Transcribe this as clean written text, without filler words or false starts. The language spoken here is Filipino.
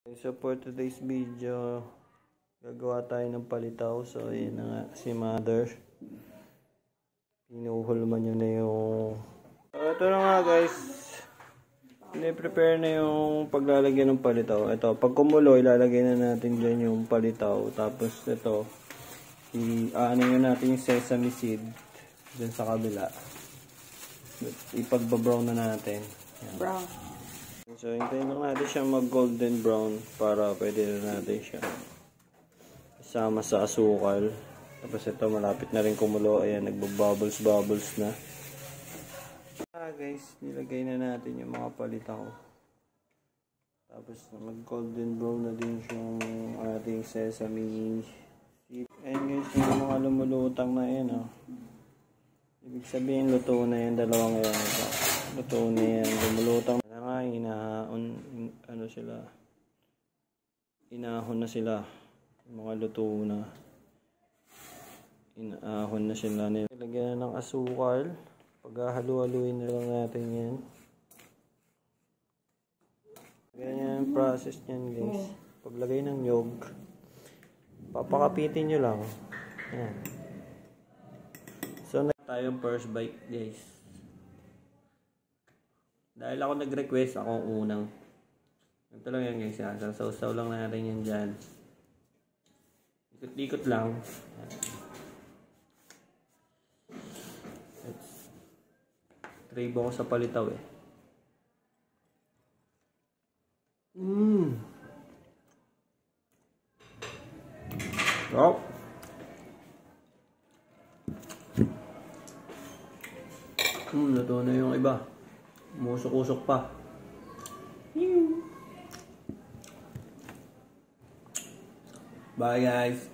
So for today's video, gagawa tayo ng palitaw. So yun na nga si mother. Pinuhulman nyo na yung... So ito na nga guys. Pine-prepare na yung paglalagyan ng palitaw. Ito, pag kumulo, ilalagay na natin dyan yung palitaw. Tapos ito, i-aanin natin yung sesame seed dyan sa kabila. Ipag-brown na natin. Yan. Brown. So, hintayin lang natin siya mag-golden brown para pwede na natin siya isama sa asukal. Tapos ito, malapit na rin kumulo. Ayan, nagbabubbles na. Guys, nilagay na natin yung mga palitaw. Tapos, mag-golden brown na din yung ating sesame seed. Ayan guys, yung mga lumulutang na yan, oh. Ibig sabihin, luto na yan. Dalawang yan. Ito. Luto na yan. Lumulutang na nga. Inahon na sila. Mga luto na. Inahon na sila. Lagyan na ng asukal. Paghahalu-haluin na lang natin yan. Ganyan yung process niyan guys. Paglagay ng nyog, papakapitin nyo lang. Yan. So, tayong first bite guys. Dahil ako nag-request, ako ang unang. Ito lang yan guys. Sasaw-saw lang natin yan dyan. Ikot-ikot lang. Crave ako sa palitaw eh. Oh. Luto na yung iba. Musok-usok pa. Bye guys.